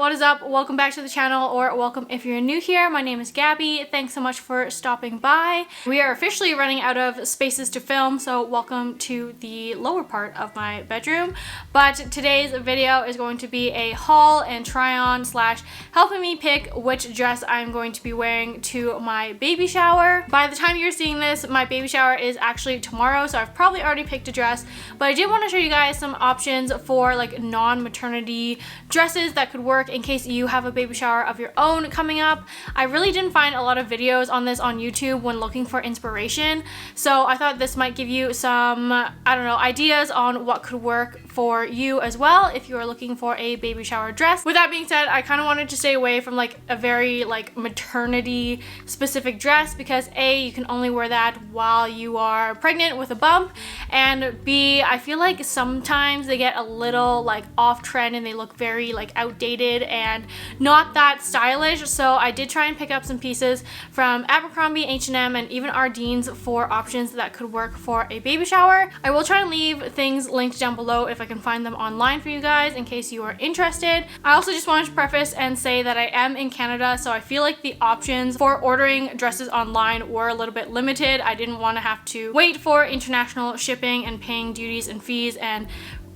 what is up? Welcome back to the channel, or welcome if you're new here. My name is Gabby. Thanks so much for stopping by. We are officially running out of spaces to film, so welcome to the lower part of my bedroom. But today's video is going to be a haul and try on slash helping me pick which dress I'm going to be wearing to my baby shower. By the time you're seeing this, my baby shower is actually tomorrow, so I've probably already picked a dress, but I did want to show you guys some options for like non-maternity dresses that could work in case you have a baby shower of your own coming up. I really didn't find a lot of videos on this on YouTube when looking for inspiration, so I thought this might give you some, ideas on what could work for you as well if you are looking for a baby shower dress. With that being said, I kind of wanted to stay away from like a very like maternity specific dress because A, you can only wear that while you are pregnant with a bump, and B, I feel like sometimes they get a little like off trend and they look very like outdated and not that stylish. So I did try and pick up some pieces from Abercrombie, H&M, and even Ardene's for options that could work for a baby shower. I will try and leave things linked down below if I can find them online for you guys in case you are interested. I also just wanted to preface and say that I am in Canada, so I feel like the options for ordering dresses online were a little bit limited. I didn't want to have to wait for international shipping and paying duties and fees and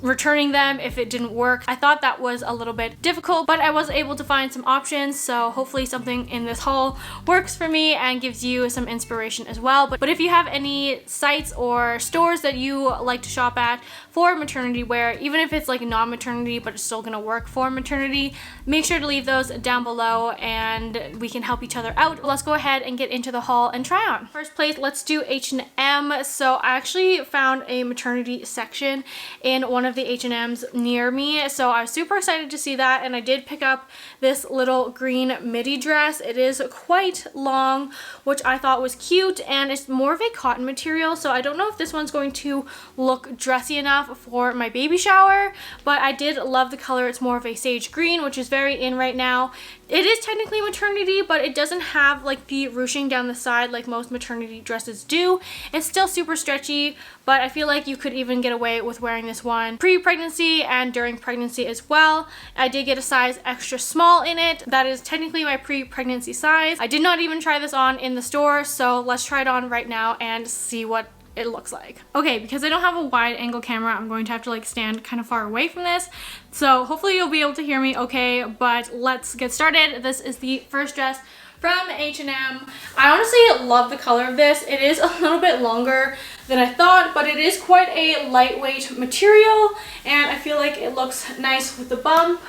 returning them if it didn't work. I thought that was a little bit difficult, but I was able to find some options, so hopefully something in this haul works for me and gives you some inspiration as well. But if you have any sites or stores that you like to shop at for maternity wear, even if it's like non-maternity but it's still gonna work for maternity, make sure to leave those down below and we can help each other out. Let's go ahead and get into the haul and try on. First place, let's do H&M. So I actually found a maternity section in one of the H&Ms near me, so I was super excited to see that, and I did pick up this little green midi dress. It is quite long, which I thought was cute, and it's more of a cotton material, so I don't know if this one's going to look dressy enough for my baby shower, but I did love the color. It's more of a sage green, which is very in right now. It is technically maternity, but it doesn't have like the ruching down the side like most maternity dresses do. It's still super stretchy, but I feel like you could even get away with wearing this one pre-pregnancy and during pregnancy as well. I did get a size extra small in it. That is technically my pre-pregnancy size. I did not even try this on in the store, so let's try it on right now and see what it looks like. Okay, because I don't have a wide angle camera, I'm going to have to like stand kind of far away from this, so hopefully you'll be able to hear me okay, but let's get started. This is the first dress from H&M. I honestly love the color of this. It is a little bit longer than I thought, but it is quite a lightweight material, and I feel like it looks nice with the bump.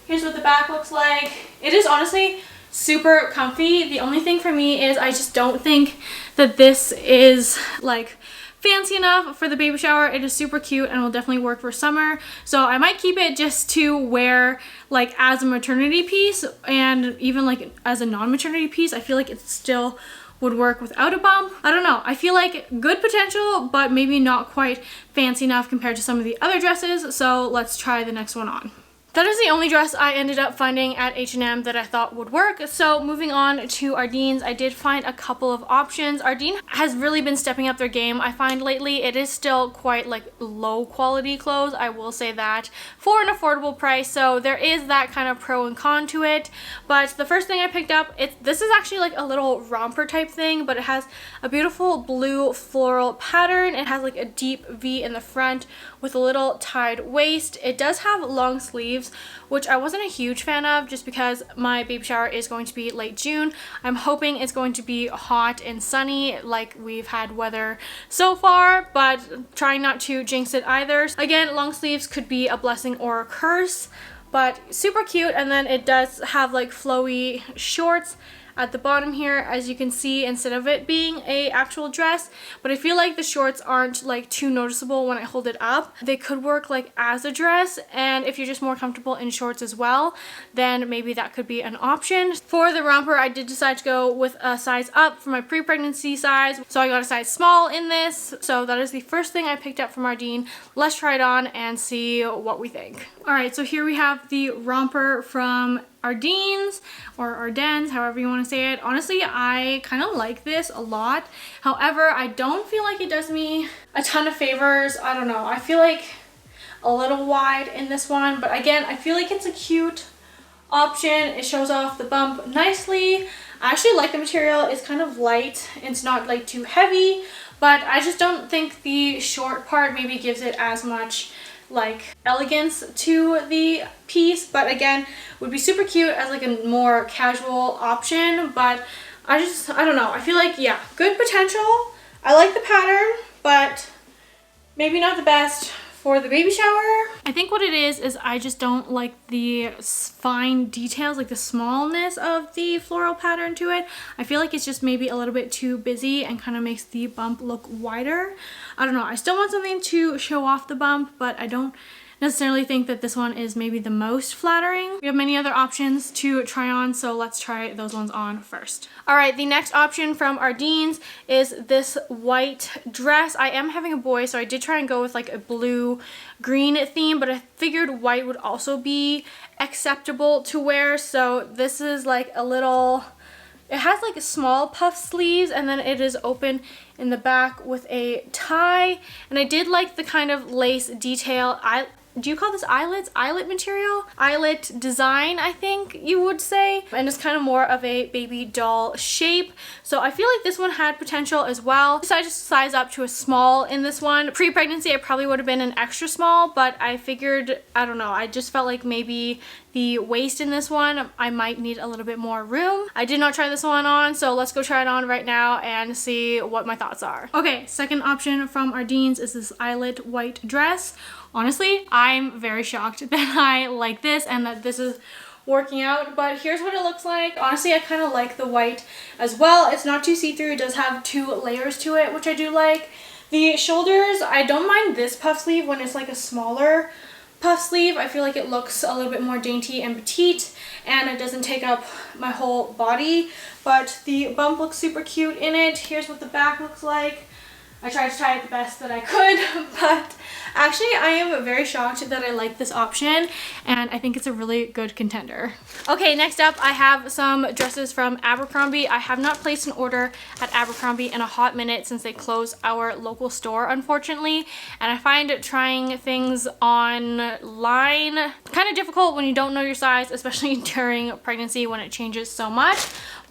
Here's what the back looks like. It is honestly super comfy. The only thing for me is I just don't think that this is like fancy enough for the baby shower. It is super cute and will definitely work for summer, so I might keep it just to wear like as a maternity piece, and even like as a non-maternity piece I feel like it still would work without a bump. I don't know, I feel like good potential, but maybe not quite fancy enough compared to some of the other dresses, so let's try the next one on. That is the only dress I ended up finding at H&M that I thought would work. So moving on to Ardene's, I did find a couple of options. Ardene has really been stepping up their game, I find lately. It is still quite like low quality clothes, I will say that, for an affordable price. So there is that kind of pro and con to it. But the first thing I picked up, this is actually like a little romper type thing, but it has a beautiful blue floral pattern. It has like a deep V in the front with a little tied waist. It does have long sleeves, which I wasn't a huge fan of just because my baby shower is going to be late June. I'm hoping it's going to be hot and sunny like we've had weather so far, but trying not to jinx it either. Again, long sleeves could be a blessing or a curse, but super cute. And then it does have like flowy shorts at the bottom here, as you can see, instead of it being a actual dress, but I feel like the shorts aren't like too noticeable when I hold it up. They could work like as a dress, and if you're just more comfortable in shorts as well, then maybe that could be an option. For the romper, I did decide to go with a size up for my pre-pregnancy size, so I got a size small in this. So that is the first thing I picked up from Ardene. Let's try it on and see what we think. All right, so here we have the romper from Ardene's or Ardennes, however you want to say it. Honestly, I kind of like this a lot. However, I don't feel like it does me a ton of favors. I don't know. I feel like a little wide in this one, but again, I feel like it's a cute option. It shows off the bump nicely. I actually like the material. It's kind of light. It's not like too heavy, but I just don't think the short part maybe gives it as much like elegance to the piece. But again, would be super cute as like a more casual option. But I don't know. I feel like, yeah, good potential. I like the pattern, but maybe not the best for the baby shower. I think what it is I just don't like the fine details, like the smallness of the floral pattern to it. I feel like it's just maybe a little bit too busy and kind of makes the bump look wider. I don't know. I still want something to show off the bump, but I don't necessarily think that this one is maybe the most flattering. We have many other options to try on, so let's try those ones on first. All right, the next option from Ardene's is this white dress. I am having a boy, so I did try and go with like a blue-green theme, but I figured white would also be acceptable to wear. So this is like a little, it has like small puff sleeves, and then it is open in the back with a tie. And I did like the kind of lace detail. Do you call this eyelets? Eyelet material? Eyelet design, I think you would say. And it's kind of more of a baby doll shape. So I feel like this one had potential as well. I decided to size up to a small in this one. Pre-pregnancy, I probably would have been an extra small, but I figured, I don't know, I just felt like maybe the waist in this one, I might need a little bit more room. I did not try this one on, so let's go try it on right now and see what my thoughts are. Okay, second option from Ardene's is this eyelet white dress. Honestly, I'm very shocked that I like this and that this is working out, but here's what it looks like. Honestly, I kind of like the white as well. It's not too see-through. It does have 2 layers to it, which I do like. The shoulders, I don't mind this puff sleeve when it's like a smaller puff sleeve. I feel like it looks a little bit more dainty and petite, and it doesn't take up my whole body, but the bump looks super cute in it. Here's what the back looks like. I tried to tie it the best that I could, but actually I am very shocked that I like this option, and I think it's a really good contender. Okay, next up I have some dresses from Abercrombie. I have not placed an order at Abercrombie in a hot minute since they closed our local store, unfortunately, and I find trying things online kind of difficult when you don't know your size, especially during pregnancy when it changes so much.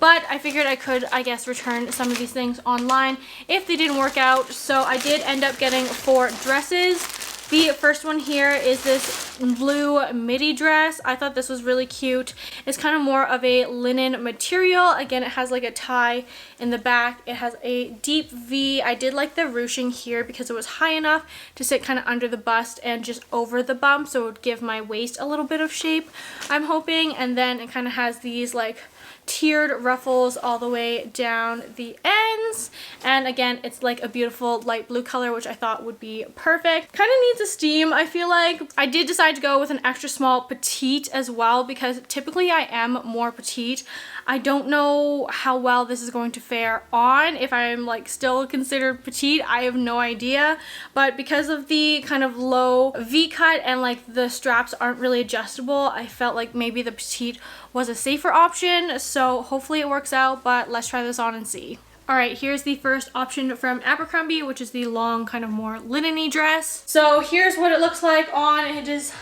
But I figured I could, I guess, return some of these things online if they didn't work out. So I did end up getting 4 dresses. The first one here is this blue midi dress. I thought this was really cute. It's kind of more of a linen material. Again, it has like a tie in the back. It has a deep V. I did like the ruching here because it was high enough to sit kind of under the bust and just over the bump, so it would give my waist a little bit of shape, I'm hoping. And then it kind of has these like tiered ruffles all the way down the ends, and again it's like a beautiful light blue color, which I thought would be perfect. Kind of needs a steam, I feel like. I did decide to go with an extra small petite as well because typically I am more petite. I don't know how well this is going to fare on, if I'm like still considered petite. I have no idea, but because of the kind of low V cut and like the straps aren't really adjustable, I felt like maybe the petite was a safer option, so hopefully it works out, but let's try this on and see. Alright, here's the first option from Abercrombie, which is the long kind of more linen-y dress. So here's what it looks like on. It is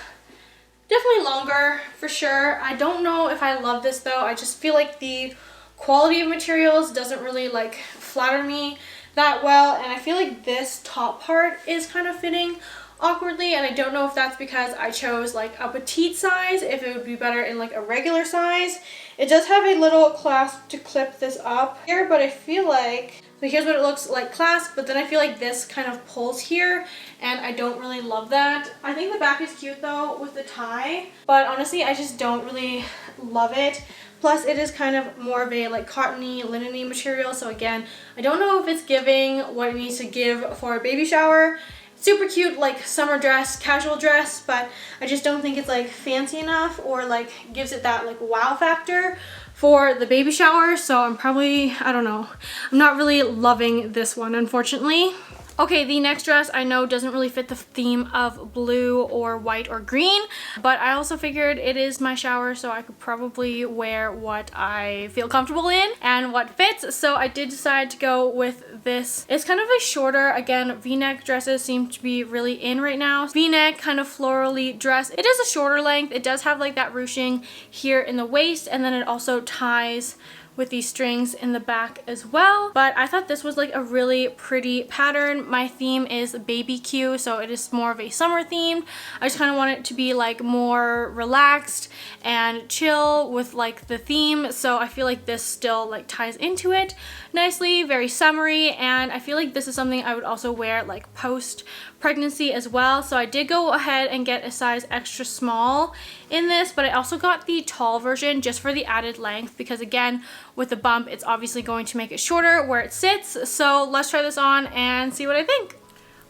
definitely longer for sure. I don't know if I love this though. I just feel like the quality of materials doesn't really like flatter me that well, and I feel like this top part is kind of fitting awkwardly, and I don't know if that's because I chose like a petite size, if it would be better in like a regular size. It does have a little clasp to clip this up here, but I feel like, so here's what it looks like clasped, but then I feel like this kind of pulls here, and I don't really love that. I think the back is cute though with the tie, but honestly I just don't really love it. Plus it is kind of more of a like cottony, linen-y material, so again, I don't know if it's giving what it needs to give for a baby shower. Super cute like summer dress, casual dress, but I just don't think it's like fancy enough or like gives it that like wow factor for the baby shower. So I'm probably, I don't know, I'm not really loving this one, unfortunately. Okay, the next dress I know doesn't really fit the theme of blue or white or green, but I also figured it is my shower, so I could probably wear what I feel comfortable in and what fits. So I did decide to go with this. It's kind of a shorter, again, v-neck dresses seem to be really in right now. V-neck kind of florally dress. It is a shorter length. It does have like that ruching here in the waist, and then it also ties with these strings in the back as well. But I thought this was like a really pretty pattern. My theme is BBQ, so it is more of a summer theme. I just kind of want it to be like more relaxed and chill with like the theme, so I feel like this still like ties into it nicely, very summery, and I feel like this is something I would also wear like post pregnancy as well. So I did go ahead and get a size extra small in this, but I also got the tall version just for the added length, because again, with the bump, it's obviously going to make it shorter where it sits. So let's try this on and see what I think.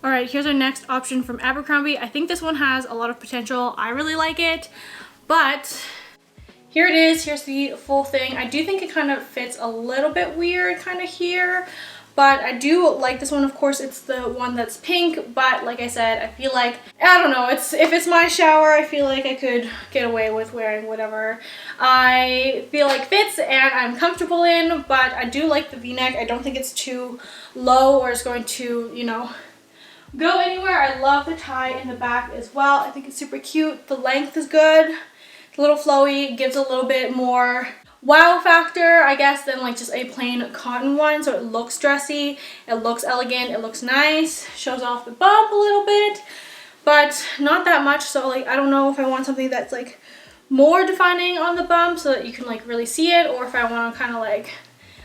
All right, here's our next option from Abercrombie. I think this one has a lot of potential. I really like it, but here it is. Here's the full thing. I do think it kind of fits a little bit weird kind of here, but I do like this one. Of course, it's the one that's pink, but like I said, I feel like, I don't know, if it's my shower, I feel like I could get away with wearing whatever I feel like fits and I'm comfortable in, but I do like the v-neck. I don't think it's too low or it's going to, you know, go anywhere. I love the tie in the back as well. I think it's super cute. The length is good. It's a little flowy, gives a little bit more wow factor, I guess, than like just a plain cotton one. So it looks dressy, it looks elegant, it looks nice, shows off the bump a little bit, but not that much. So like, I don't know if I want something that's like more defining on the bump so that you can like really see it, or if I want to kind of like,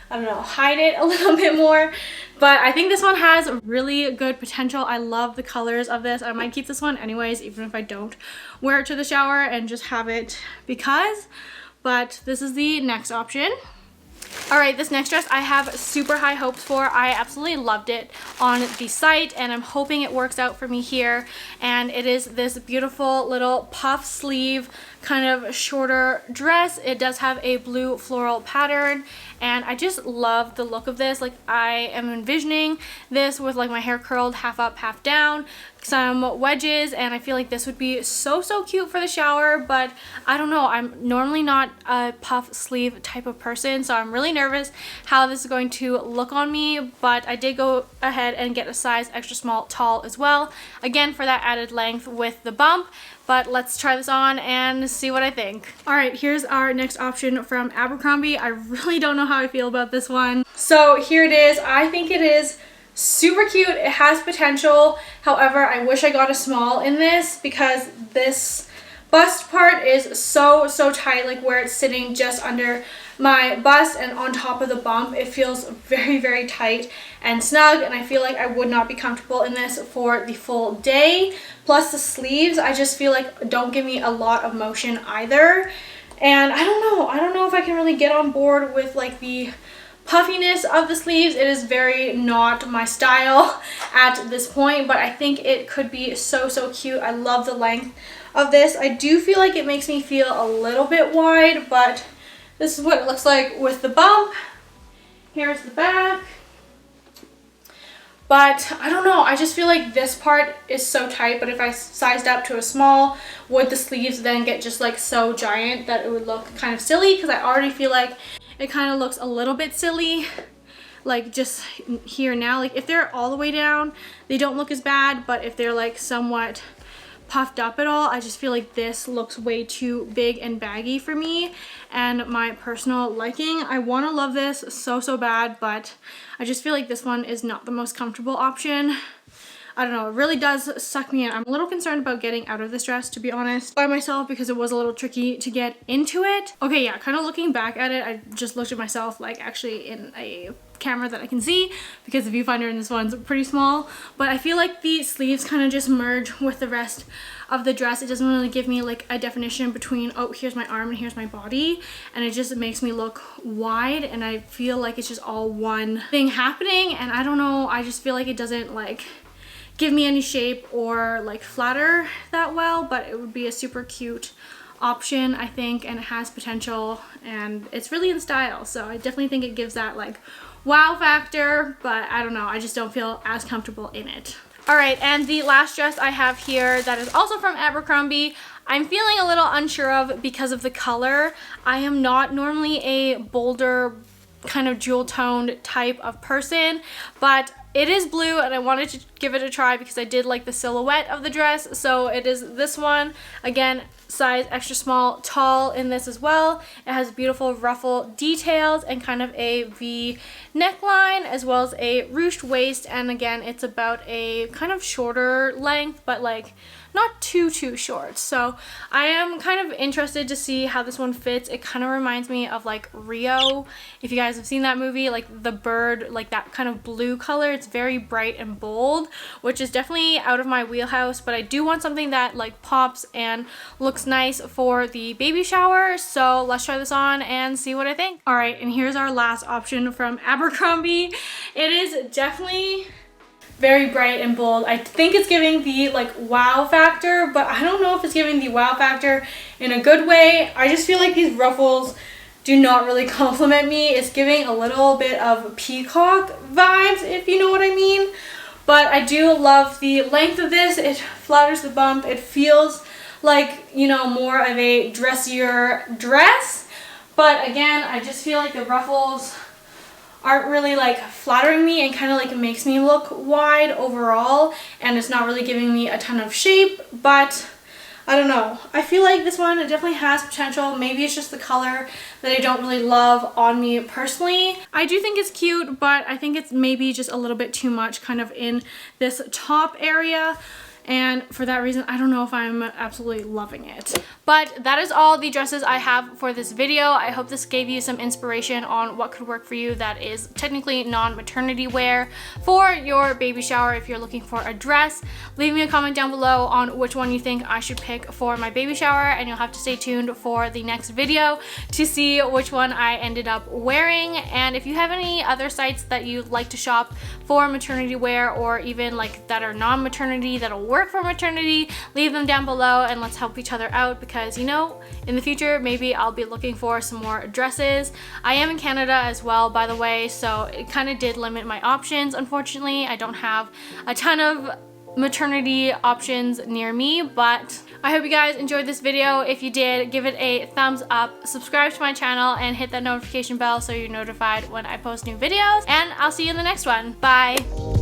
I don't know, hide it a little bit more. But I think this one has really good potential. I love the colors of this. I might keep this one anyways, even if I don't wear it to the shower, and just have it because. But this is the next option. All right, this next dress I have super high hopes for. I absolutely loved it on the site, and I'm hoping it works out for me here. And it is this beautiful little puff sleeve kind of shorter dress. It does have a blue floral pattern, and I just love the look of this. Like, I am envisioning this with like my hair curled half up, half down, some wedges, and I feel like this would be so cute for the shower. But I don't know, I'm normally not a puff sleeve type of person, so I'm really nervous how this is going to look on me. But I did go ahead and get a size extra small tall as well, again for that added length with the bump. But let's try this on and see what I think. All right, here's our next option from Abercrombie. I really don't know how I feel about this one. So here it is. I think it is super cute. It has potential. However, I wish I got a small in this, because this bust part is so tight, like where it's sitting just under my bust and on top of the bump. It feels very tight and snug, and I feel like I would not be comfortable in this for the full day. Plus the sleeves, I just feel like don't give me a lot of motion either. And I don't know if I can really get on board with like the puffiness of the sleeves. It is very not my style at this point, but I think it could be so cute. I love the length of this. I do feel like it makes me feel a little bit wide, but this is what it looks like with the bump. Here's the back. But I don't know, I just feel like this part is so tight, but if I sized up to a small, would the sleeves then get just like so giant that it would look kind of silly? Because I already feel like it kind of looks a little bit silly, like just here now. Like if they're all the way down, they don't look as bad, but if they're like somewhat puffed up at all, I just feel like this looks way too big and baggy for me and my personal liking. I want to love this so bad, but I just feel like this one is not the most comfortable option. I don't know, it really does suck me in. I'm a little concerned about getting out of this dress, to be honest, by myself, because it was a little tricky to get into it. Okay, yeah, kind of looking back at it, I just looked at myself like actually in a camera that I can see, because the viewfinder in this one's pretty small. But I feel like the sleeves kind of just merge with the rest of the dress. It doesn't really give me like a definition between, oh, here's my arm and here's my body, and it just makes me look wide, and I feel like it's just all one thing happening. And I don't know, I just feel like it doesn't like give me any shape or like flatter that well, but it would be a super cute option, I think, and it has potential, and it's really in style. So I definitely think it gives that like wow factor, but I don't know, I just don't feel as comfortable in it. All right, and the last dress I have here that is also from Abercrombie, I'm feeling a little unsure of because of the color. I am not normally a bolder, kind of jewel toned type of person, but it is blue and I wanted to give it a try because I did like the silhouette of the dress. So it is this one, again, size extra small, tall in this as well. It has beautiful ruffle details and kind of a V neckline as well as a ruched waist, and again it's about a kind of shorter length, but like not too short. So I am kind of interested to see how this one fits. It kind of reminds me of like Rio, if you guys have seen that movie, like the bird, like that kind of blue color. It's very bright and bold, which is definitely out of my wheelhouse, but I do want something that like pops and looks nice for the baby shower. So let's try this on and see what I think. All right, and here's our last option from Abercrombie. It is definitely very bright and bold. I think it's giving the like wow factor, but I don't know if it's giving the wow factor in a good way. I just feel like these ruffles do not really compliment me. It's giving a little bit of peacock vibes, if you know what I mean. But I do love the length of this. It flatters the bump. It feels like, you know, more of a dressier dress. But again, I just feel like the ruffles aren't really like flattering me and kind of like makes me look wide overall, and it's not really giving me a ton of shape. But I don't know, I feel like this one, it definitely has potential. Maybe it's just the color that I don't really love on me personally. I do think it's cute, but I think it's maybe just a little bit too much kind of in this top area. And for that reason, I don't know if I'm absolutely loving it. But that is all the dresses I have for this video. I hope this gave you some inspiration on what could work for you that is technically non-maternity wear for your baby shower. If you're looking for a dress, leave me a comment down below on which one you think I should pick for my baby shower, and you'll have to stay tuned for the next video to see which one I ended up wearing. And if you have any other sites that you'd like to shop for maternity wear, or even like that are non-maternity that'll work for maternity, leave them down below and let's help each other out, because you know, in the future maybe I'll be looking for some more dresses. I am in Canada as well, by the way, so it kind of did limit my options. Unfortunately, I don't have a ton of maternity options near me, but I hope you guys enjoyed this video. If you did, give it a thumbs up, subscribe to my channel, and hit that notification bell so you're notified when I post new videos, and I'll see you in the next one. Bye.